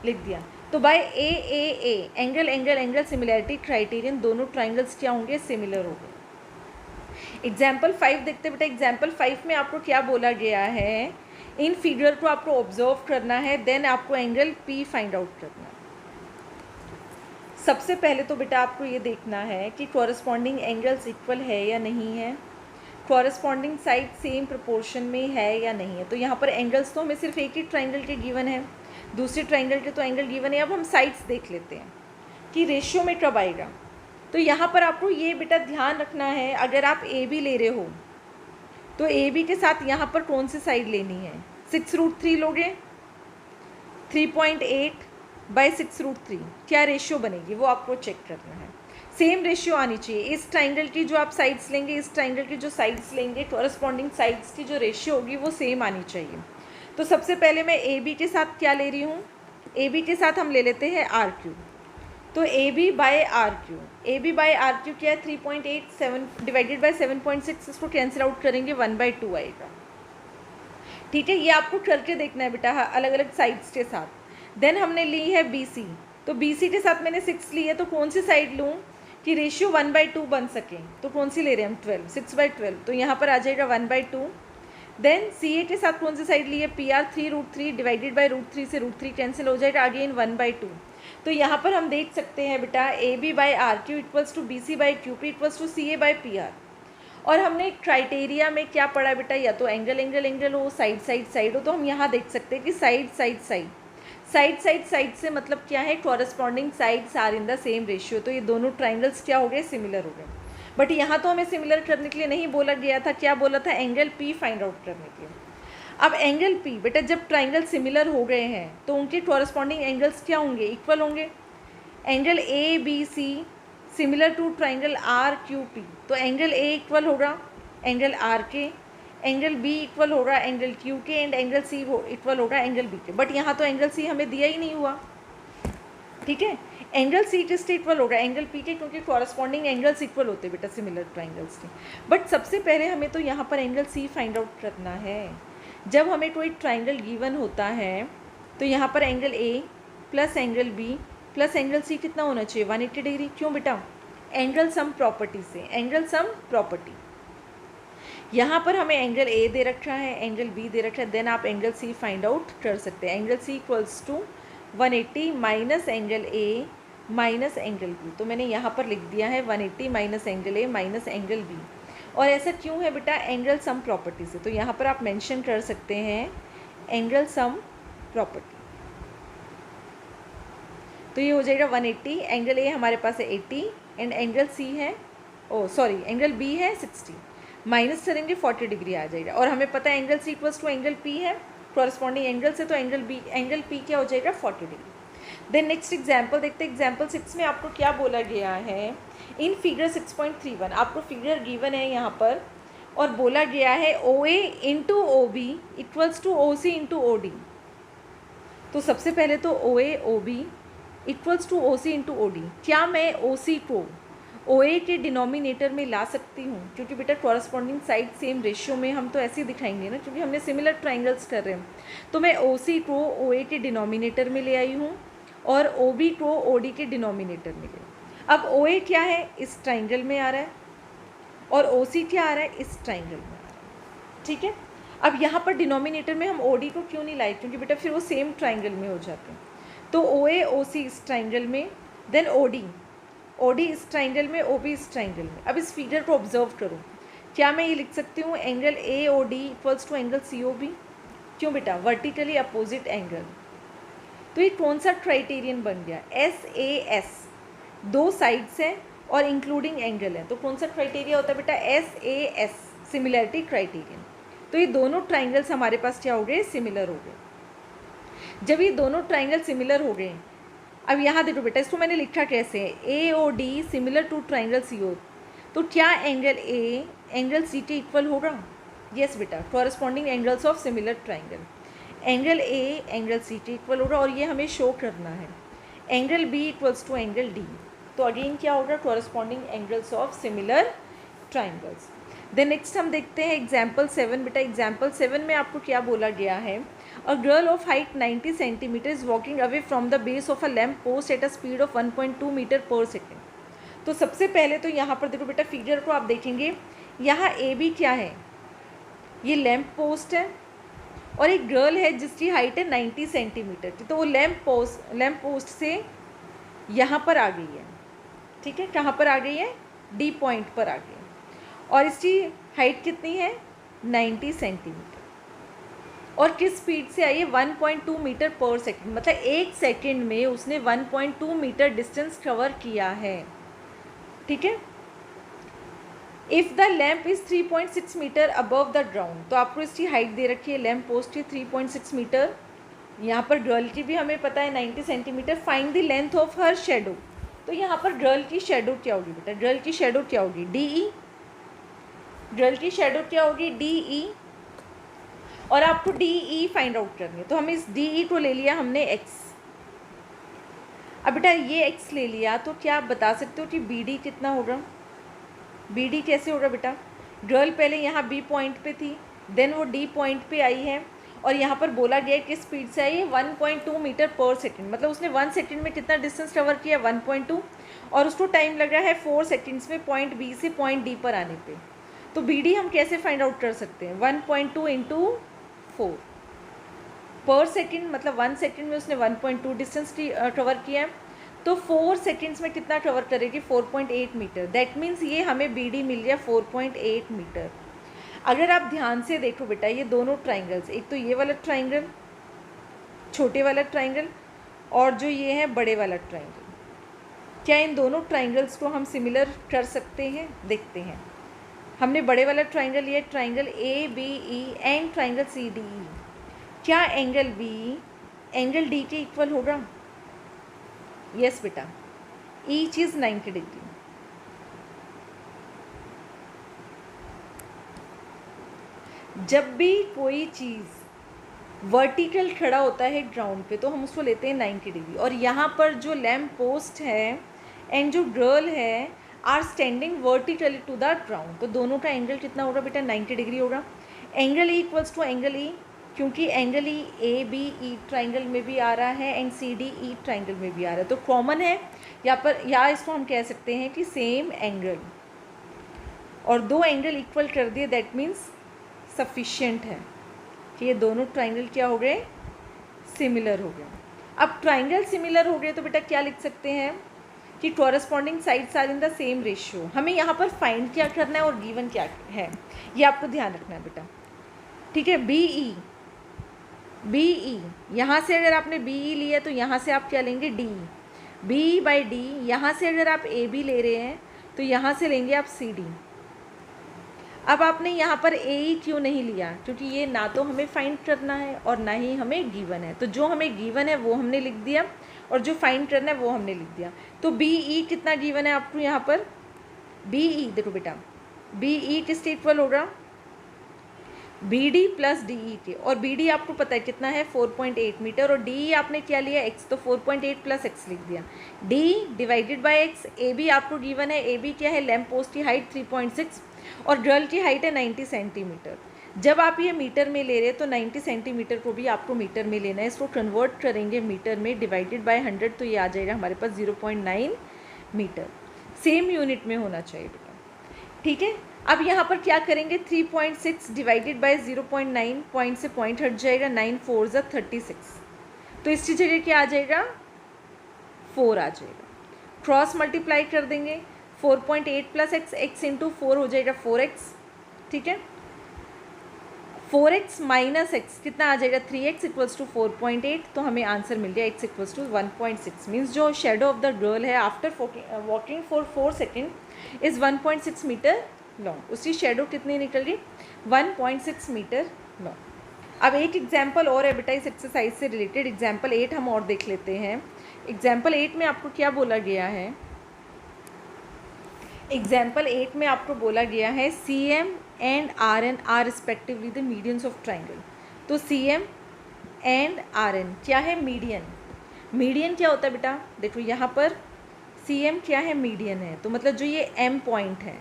लिख दिया। तो by a angle angle angle similarity criterion, दोनों ट्राइंगल्स क्या होंगे, सिमिलर होंगे। एग्जाम्पल 5 देखते बेटा, एग्जाम्पल 5 में आपको क्या बोला गया है, इन फिगर को आपको ऑब्जर्व करना है, देन आपको एंगल पी फाइंड आउट करना है। सबसे पहले तो बेटा आपको ये देखना है कि कॉरस्पॉन्डिंग एंगल्स इक्वल है या नहीं है, कॉरस्पॉन्डिंग साइड सेम प्रोपोर्शन में है या नहीं है। तो यहाँ पर एंगल्स तो हमें सिर्फ एक ही ट्राइंगल के गिवन है, दूसरे ट्राइंगल के तो एंगल गिवन है। अब हम साइड्स देख लेते हैं कि रेशियो में कब आएगा। तो यहाँ पर आपको ये बेटा ध्यान रखना है, अगर आप ए बी ले रहे हो तो ए बी के साथ यहाँ पर कौन सी साइड लेनी है, 6√3 लोगे, 3.8 बाई 6√3, क्या रेशियो बनेगी वो आपको चेक करना है। सेम रेशियो आनी चाहिए, इस ट्राइंगल की जो आप साइड्स लेंगे, इस ट्राइंगल की जो साइड्स लेंगे, कॉरस्पॉन्डिंग साइड्स की जो रेशियो होगी वो सेम आनी चाहिए। तो सबसे पहले मैं ए बी के साथ क्या ले रही हूँ, ए बी के साथ हम ले लेते हैं आर क्यू। तो A B by R Q, A B by R Q क्या है, 3.87 डिवाइडेड बाई 7.6, इसको कैंसिल आउट करेंगे 1/2 आएगा। ठीक है, ये आपको करके देखना है बेटा अलग अलग साइड्स के साथ। देन हमने ली है बी सी, तो बी सी के साथ मैंने 6 ली है, तो कौन सी साइड लूँ कि रेशियो 1/2 बन सके, तो कौन सी ले रहे हैं हम, 12, 6/12, तो यहाँ पर आ जाएगा 1/2। देन सी ए के साथ कौन सी साइड ली है, पी आर, 3√3 डिवाइडेड बाई √3 से √3 कैंसिल हो जाएगा, अगेन 1/2। तो यहाँ पर हम देख सकते हैं बेटा A B by R Q equals to B C by Q P equals to C A by P R. और हमने क्राइटेरिया में क्या पढ़ा बेटा, या तो एंगल एंगल एंगल हो, साइड साइड साइड हो। तो हम यहाँ देख सकते हैं कि side side side, side side side से मतलब क्या है, corresponding sides are in the same ratio. तो ये दोनों ट्राइंगल्स क्या हो गए, सिमिलर हो गए। बट यहाँ तो हमें सिमिलर करने के लिए नहीं बोला गया था, क्या बोला था, एंगल पी फाइंड आउट करने के लिए। अब एंगल पी बेटा जब ट्राइंगल सिमिलर हो गए हैं तो उनके कॉरस्पॉन्डिंग एंगल्स क्या होंगे, इक्वल होंगे। Angle A B C similar to triangle R Q P, तो एंगल ए इक्वल होगा एंगल आर के, एंगल बी इक्वल होगा एंगल क्यू के, एंड एंगल सी इक्वल होगा एंगल बी के। बट यहाँ तो एंगल सी हमें दिया ही नहीं हुआ। ठीक है, एंगल सी किस से इक्वल होगा, एंगल पी के, क्योंकि कॉरस्पॉन्डिंग एंगल्स इक्वल होते बेटा सिमिलर ट्राइंगल्स के। बट सबसे पहले हमें तो यहाँ पर एंगल सी फाइंड आउट करना है। जब हमें कोई ट्राइंगल गिवन होता है तो यहाँ पर angle A plus angle B plus angle C कितना होना चाहिए, 180 डिग्री। क्यों बेटा, एंगल सम प्रॉपर्टी से, एंगल सम प्रॉपर्टी। यहाँ पर हमें एंगल ए दे रखा है, एंगल बी दे रखा है, देन आप एंगल सी फाइंड आउट कर सकते हैं। Angle C equals to 180 minus angle A minus angle B. तो मैंने यहाँ पर लिख दिया है 180 minus angle A minus angle B. और ऐसा क्यों है बेटा, एंगल सम प्रॉपर्टी से। तो यहाँ पर आप मेंशन कर सकते हैं एंगल सम प्रॉपर्टी। तो ये हो जाएगा 180, एंगल ए हमारे पास है 80 एंड एंगल सी है, ओ सॉरी एंगल बी है 60, माइनस करेंगे 40 डिग्री आ जाएगा। और हमें पता है angle C equals to angle P है कॉरस्पॉन्डिंग एंगल से, तो एंगल पी क्या हो जाएगा, 40 डिग्री। देन नेक्स्ट एग्जाम्पल देखते हैं। एग्जाम्पल 6 में आपको क्या बोला गया है, इन फिगर 6.31 आपको फिगर गिवन है यहाँ पर और बोला गया है O A into O B equals to O C into O D. तो सबसे पहले तो O A O B equals to O C into O D, क्या मैं ओ सी को ओ ए के डिनोमिनेटर में ला सकती हूँ, क्योंकि बेटा कॉरस्पॉन्डिंग साइड सेम रेशियो में हम तो ऐसे ही दिखाएंगे ना, क्योंकि हमने सिमिलर ट्राइंगल्स कर रहे हैं। तो मैं ओ सी को ओ ए के डिनोमिनेटर में ले आई हूँ और ओ बी को ओ डी के डिनोमिनेटर में ले। अब ओ ए क्या है, इस ट्राइंगल में आ रहा है, और ओ सी क्या आ रहा है, इस ट्राइंगल में आ रहा है। ठीक है, अब यहाँ पर डिनोमिनेटर में हम ओ डी को क्यों नहीं लाए, क्योंकि बेटा फिर वो सेम ट्राइंगल में हो जाते हैं। तो ओ ए ओ सी इस ट्राइंगल में, देन ओ डी इस ट्राइंगल में, ओ बी इस ट्राइंगल में। अब इस फिगर को ऑब्जर्व करो, क्या मैं ये लिख सकती हूँ angle A O D equals to angle C O B? क्यों बेटा, वर्टिकली अपोजिट एंगल। तो ये कौन सा क्राइटेरियन बन गया, एस ए एस, दो साइड्स हैं और इंक्लूडिंग एंगल है, तो कौन सा क्राइटेरिया होता है बेटा, S A S, similarity criterion. तो ये दोनों ट्राइंगल्स हमारे पास क्या हो गए, सिमिलर हो गए। जब ये दोनों ट्राइंगल सिमिलर हो गए, अब यहाँ देखो बेटा, इसको मैंने लिखा कैसे है, A O D similar to triangle C O, तो क्या एंगल ए एंगल सी के इक्वल होगा? यस बेटा, corresponding angles of similar triangle, angle A angle C के इक्वल होगा, और ये हमें शो करना है। Angle B equals to angle D, तो अगेन क्या होगा, corresponding angles of similar triangles. Then next हम देखते हैं एग्जाम्पल 7। बेटा एग्जाम्पल 7 में आपको क्या बोला गया है, a girl of height 90 centimetre is walking away from the base of a lamp post at a speed of 1.2 metre per second. तो सबसे पहले तो यहाँ पर देखो बेटा, फिगर को आप देखेंगे, यहाँ ए बी क्या है, ये लैम्प पोस्ट है, और एक गर्ल है जिसकी हाइट है 90 सेंटीमीटर की, तो वो लैम्प पोस्ट से यहाँ पर आ गई है। ठीक है, कहाँ पर आ गई है, डी पॉइंट पर आ गई है, और इसकी हाइट कितनी है, 90 सेंटीमीटर, और किस स्पीड से आई है, 1.2 मीटर पर सेकेंड, मतलब एक सेकेंड में उसने 1.2 मीटर डिस्टेंस कवर किया है। ठीक है, if the lamp is 3.6 metre above the ground, तो आपको इसकी हाइट दे रखी है लैम्प पोस्ट की 3.6 मीटर, यहाँ पर गर्ल की भी हमें पता है 90 centimetre. Find the length of her shadow, तो यहाँ पर गर्ल की शेडो क्या होगी बेटा, गर्ल की शेडो क्या होगी, डी ई, गर्ल की शेडो क्या होगी, डी ई, और आपको डी ई फाइंड आउट करनी है, तो हम इस डी ई को ले लिया हमने एक्स। अब बेटा ये एक्स ले लिया, तो क्या आप बता सकते हो कि बी डी कितना होगा, बी डी कैसे होगा बेटा, गर्ल पहले यहाँ बी पॉइंट पे थी, देन वो डी पॉइंट पे आई है, और यहाँ पर बोला गया है किस स्पीड से आई है, 1.2 मीटर पर सेकेंड, मतलब उसने 1 सेकेंड में कितना डिस्टेंस कवर किया, 1.2, और उसको टाइम लग रहा है 4 सेकेंड्स में पॉइंट बी से पॉइंट डी पर आने पे। तो बी डी हम कैसे फाइंड आउट कर सकते हैं, 1.2 इंटू 4 पर सेकेंड, मतलब 1 सेकेंड में उसने 1.2 डिस्टेंस कवर किया है, तो 4 सेकेंड्स में कितना कवर करेगी, 4.8 मीटर। दैट मीन्स ये हमें बी डी मिल गया 4.8 मीटर। अगर आप ध्यान से देखो बेटा, ये दोनों ट्राइंगल्स, एक तो ये वाला ट्राइंगल, छोटे वाला ट्राइंगल, और जो ये है बड़े वाला ट्राइंगल, क्या इन दोनों ट्राइंगल्स को हम सिमिलर कर सकते हैं, देखते हैं। हमने बड़े वाला ट्राइंगल लिया, triangle A B E and triangle C D E, क्या एंगल बी एंगल डी के इक्वल होगा? यस बेटा, ईच इज 90 डिग्री। जब भी कोई चीज़ वर्टिकल खड़ा होता है ग्राउंड पे, तो हम उसको लेते हैं 90 डिग्री, और यहाँ पर जो लैम्प पोस्ट है एंड जो गर्ल है are standing vertically to the ground, तो दोनों का एंगल कितना होगा बेटा, 90 डिग्री होगा। Angle E equals to angle E, क्योंकि angle E A B E triangle में भी आ रहा है and C D E triangle में भी आ रहा है, तो कॉमन है यहाँ पर, या इसको हम कह सकते हैं कि सेम एंगल, और दो एंगल इक्वल कर दिए, दैट मीन्स सफिशिएंट है कि ये दोनों ट्राइंगल क्या हो गए, सिमिलर हो गए। अब ट्राइंगल सिमिलर हो गए तो बेटा क्या लिख सकते हैं कि corresponding sides are in the same ratio. हमें यहाँ पर फाइंड क्या करना है और गिवन क्या है, ये आपको ध्यान रखना है बेटा। ठीक है, बी ई, यहाँ से अगर आपने बी ई लिया तो यहाँ से आप क्या लेंगे, डी, बी बाई डी। यहाँ से अगर आप ए बी ले रहे हैं तो यहाँ से लेंगे आप सी डी। अब आपने यहाँ पर ए ई क्यों नहीं लिया, क्योंकि ये ना तो हमें फाइंड करना है और ना ही हमें गिवन है, तो जो हमें गिवन है वो हमने लिख दिया, और जो फाइंड करना है वो हमने लिख दिया। तो बी ई कितना गिवन है आपको यहाँ पर, बी ई देखो बेटा, बी ई किसके इक्वल होगा, B D plus D E के, और बी डी आपको पता है कितना है 4.8 मीटर, और डी ई आपने क्या लिया एक्स, तो 4.8 प्लस एक्स लिख दिया, D divided by X. A B आपको गिवन है, ए बी क्या है, लैम्प पोस्ट की हाइट 3.6 और गर्ल की हाइट है 90 सेंटीमीटर। जब आप ये मीटर में ले रहे हैं तो 90 सेंटीमीटर को भी आपको मीटर में लेना है, इसको कन्वर्ट करेंगे मीटर में, डिवाइडेड बाय 100, तो ये आ जाएगा हमारे पास 0.9 मीटर। सेम यूनिट में होना चाहिए बेटा। ठीक है। अब यहाँ पर क्या करेंगे, 3.6 डिवाइडेड बाय 0.9, पॉइंट से पॉइंट हट जाएगा, 9 4 ज़ा 36, तो इसकी जगह क्या आ जाएगा, 4 आ जाएगा। क्रॉस मल्टीप्लाई कर देंगे, 4.8 प्लस एक्स, एक्स इंटू 4 हो जाएगा 4x, ठीक है। 4x माइनस एक्स कितना आ जाएगा, 3x इक्वल्स टू 4.8, तो हमें आंसर मिल गया x इक्वल्स टू 1.6। मीन्स जो शेडो ऑफ द गर्ल है after walking for 4 second is 1.6 metre long. उसकी शेडो कितनी निकल रही, 1.6 मीटर लॉन्ग। अब एक एग्जाम्पल और है बेटा इस एक्सरसाइज से रिलेटेड, एग्जाम्पल 8 हम और देख लेते हैं। एग्जाम्पल 8 में आपको क्या बोला गया है, एग्जाम्पल 8 में आपको बोला गया है CM and RN are respectively the medians of triangle. तो CM एंड RN क्या है, मीडियन। मीडियन क्या होता है बेटा, देखो यहाँ पर CM क्या है, मीडियन है, तो मतलब जो ये M पॉइंट है,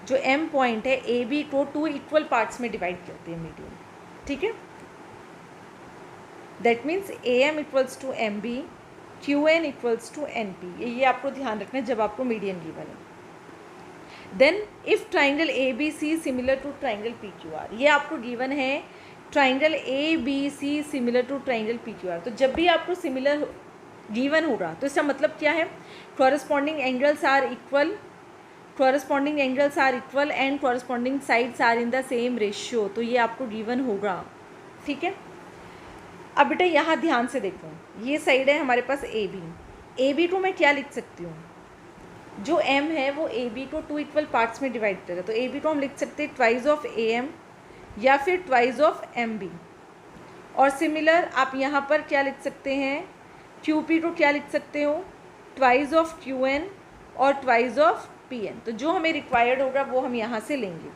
जो M पॉइंट है AB को 2 इक्वल पार्ट्स में डिवाइड करते हैं मीडियन, ठीक है। That means AM equals to MB, QN equals to NP, ये आपको ध्यान रखना है जब आपको मीडियन गिवन है। Then if triangle ABC similar to triangle PQR, ये आपको गिवन है triangle ABC similar to triangle PQR। तो जब भी आपको सिमिलर गिवन होगा तो इसका मतलब क्या है, corresponding angles are equal, corresponding angles are equal and corresponding sides are in the same ratio, तो ये आपको गिवन होगा, ठीक है। अब बेटा यहाँ ध्यान से देखो, ये साइड है हमारे पास AB को मैं क्या लिख सकती हूँ, जो M है वो AB को 2 इक्वल पार्ट्स में डिवाइड करेगा, तो AB को हम लिख सकते हैं ट्वाइस ऑफ AM या फिर ट्वाइस ऑफ MB। और सिमिलर आप यहाँ पर क्या लिख सकते हैं, QP को क्या लिख सकते हो, ट्वाइस ऑफ QN और ट्वाइस ऑफ PN। तो जो हमें रिक्वायर्ड होगा वो हम यहाँ से लेंगे।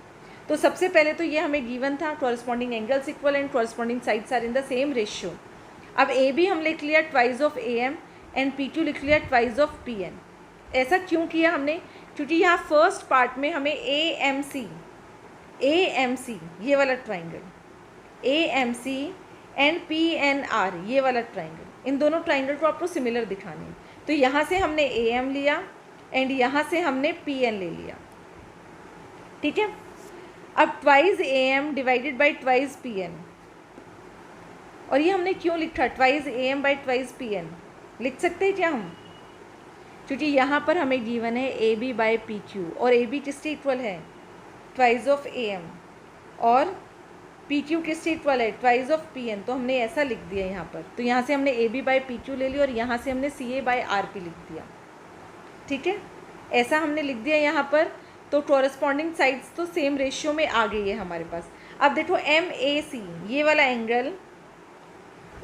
तो सबसे पहले तो ये हमें गिवन था corresponding angles equal and corresponding sides are in the same ratio. अब AB हम लिख लिया twice of AM and PQ लिख लिया ट्वाइस ऑफ PN। ऐसा क्यों किया हमने, क्योंकि यहाँ फर्स्ट पार्ट में हमें AMC ये वाला ट्राइंगल, AMC एंड PNR ये वाला ट्राइंगल, इन दोनों ट्राइंगल को आपको सिमिलर दिखाने हैं। तो यहाँ से हमने AM लिया एंड यहाँ से हमने PN ले लिया, ठीक है। अब twice AM divided by twice PN, और ये हमने क्यों लिखा twice AM by twice PN, लिख सकते हैं क्या हम, क्योंकि यहाँ पर हमें गिवन है AB बाई PQ और AB किससे इक्वल है, ट्वाइस ऑफ AM, और PQ किससे इक्वल है, ट्वाइस ऑफ PN। तो हमने ऐसा लिख दिया यहाँ पर, तो यहाँ से हमने AB बाई PQ ले लिया और यहाँ से हमने CA बाई RP लिख दिया, ठीक है। ऐसा हमने लिख दिया यहाँ पर, तो कॉरस्पॉन्डिंग साइड्स तो सेम रेशियो में आ गई है हमारे पास। अब देखो MAC ये वाला एंगल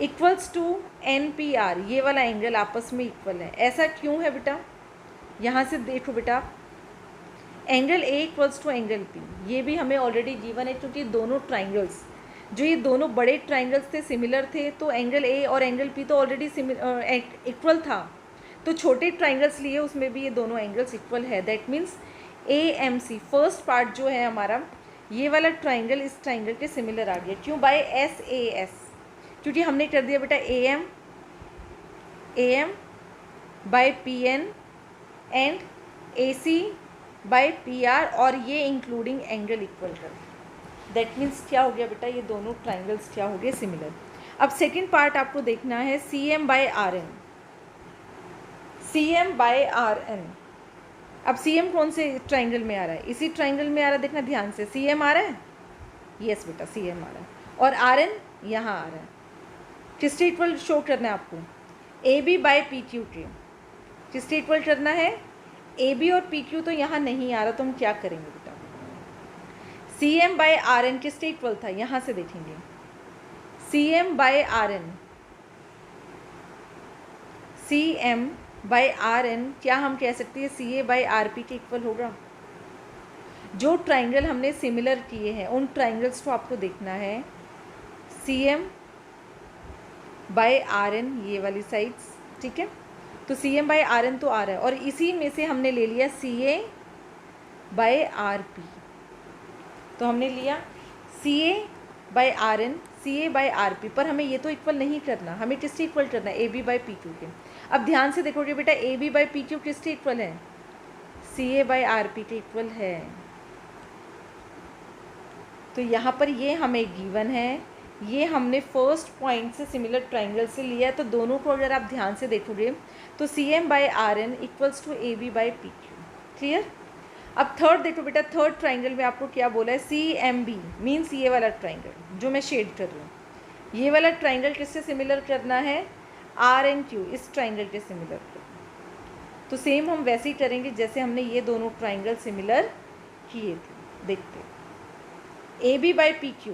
इक्वल्स टू NPR ये वाला एंगल आपस में इक्वल है। ऐसा क्यों है बेटा, यहाँ से देखो बेटा, angle A equals to angle P, ये भी हमें ऑलरेडी गिवन है, क्योंकि दोनों ट्राइंगल्स जो ये दोनों बड़े ट्राइंगल्स थे सिमिलर थे, तो एंगल A और एंगल P तो ऑलरेडी इक्वल था, तो छोटे ट्राइंगल्स लिए उसमें भी ये दोनों एंगल्स इक्वल है। That means AMC first part जो है हमारा, ये वाला ट्राइंगल इस ट्राइंगल के सिमिलर आ गया, क्यों, बाय SAS, क्योंकि हमने कर दिया बेटा AM by PN and AC by PR, और ये इंक्लूडिंग एंगल इक्वल कर। दैट मीन्स क्या हो गया बेटा, ये दोनों ट्राइंगल्स क्या हो गए, सिमिलर। अब सेकेंड पार्ट आपको देखना है CM by RN, CM by RN। अब CM कौन से ट्राइंगल में आ रहा है, इसी ट्राइंगल में आ रहा है, देखना ध्यान से, CM आ रहा है, यस बेटा CM आ रहा है, और RN यहाँ आ रहा है। किससे इक्वल शो करना है आपको, AB बाय PQ के, किससे इक्वल करना है, AB और PQ तो यहाँ नहीं आ रहा, तो हम क्या करेंगे बेटा, CM बाय RN किससे इक्वल था, यहाँ से देखेंगे, CM by RN, CM by RN क्या हम कह सकते हैं, CA बाय RP के इक्वल होगा। जो ट्राइंगल हमने सिमिलर किए हैं उन ट्राइंगल्स को आपको देखना है, CM बाय RN ये वाली साइड्स, ठीक है। तो CM बाय RN तो आ रहा है, और इसी में से हमने ले लिया CA बाय RP, तो हमने लिया CA by RN, CA by RP, पर हमें ये तो इक्वल नहीं करना, हमें किससे इक्वल करना है, AB बाय PQ के। अब ध्यान से देखोगे बेटा, AB बाय PQ किससे इक्वल है, CA बाई RP के इक्वल है। तो यहाँ पर ये हमें गिवन है, ये हमने फर्स्ट पॉइंट से सिमिलर ट्राइंगल से लिया है। तो दोनों को अगर आप ध्यान से देखोगे तो CM by RN equals to AB by PQ। Clear? अब थर्ड देखो बेटा, थर्ड ट्राइंगल में आपको क्या बोला है, CMB मीन्स ये वाला ट्राइंगल जो मैं शेड कर रही हूँ, ये वाला ट्राइंगल किससे सिमिलर करना है, RNQ, इस ट्राइंगल के सिमिलर करना। तो सेम हम वैसे ही करेंगे जैसे हमने ये दोनों ट्राइंगल सिमिलर किए थे। देखते AB by PQ,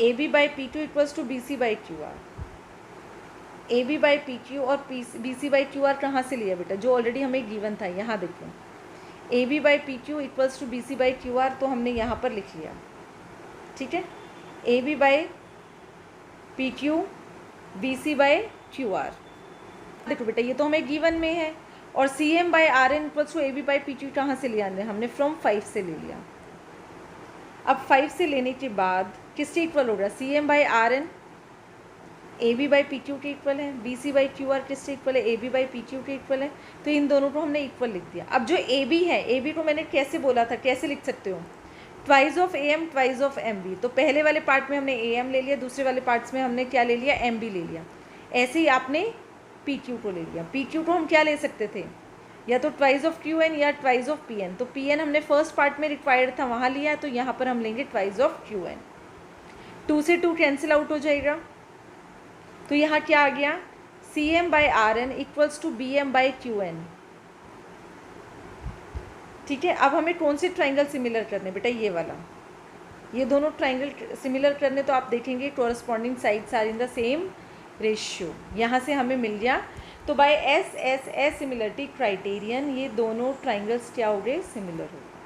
AB by P2 equals to BC by QR। AB by PQ और BC बाई QR कहाँ से लिया बेटा, जो ऑलरेडी हमें गिवन था। यहाँ देखो AB by PQ equals to BC by QR, तो हमने यहाँ पर लिख लिया। ठीक है, AB by PQ BC by QR। देखो बेटा ये तो हमें गिवन में है। और CM by RN equals to AB by PQ कहाँ से लिया हमने फ्रॉम 5 से ले लिया। अब 5 से लेने के बाद किससे इक्वल होगा, CM by RN AB by PQ के इक्वल है, BC बाई QR किससे इक्वल है, AB बाई PQ के इक्वल है। तो इन दोनों को हमने इक्वल लिख दिया। अब जो AB है, AB को मैंने कैसे बोला था, कैसे लिख सकते हो, twice of AM twice of MB। तो पहले वाले पार्ट में हमने AM ले लिया, दूसरे वाले पार्ट्स में हमने क्या ले लिया, MB ले लिया। ऐसे ही आपने PQ को ले लिया। PQ को हम क्या ले सकते थे, या तो ट्वाइस ऑफ QN या ट्वाइस ऑफ PN। तो PN हमने फर्स्ट पार्ट में रिक्वायर्ड था, वहाँ लिया है, तो यहाँ पर हम लेंगे ट्वाइस ऑफ QN। 2 से 2 कैंसिल आउट हो जाएगा। तो यहाँ क्या आ गया, CM by RN equals to BM by QN। ठीक है, अब हमें कौन से ट्राइंगल सिमिलर करने बेटा, ये वाला, ये दोनों ट्राइंगल सिमिलर करने। तो आप देखेंगे corresponding sides are in the same ratio, यहाँ से हमें मिल गया। तो बाय एस सिमिलरिटी क्राइटेरियन ये दोनों ट्राइंगल्स क्या हो गए, सिमिलर हो गए।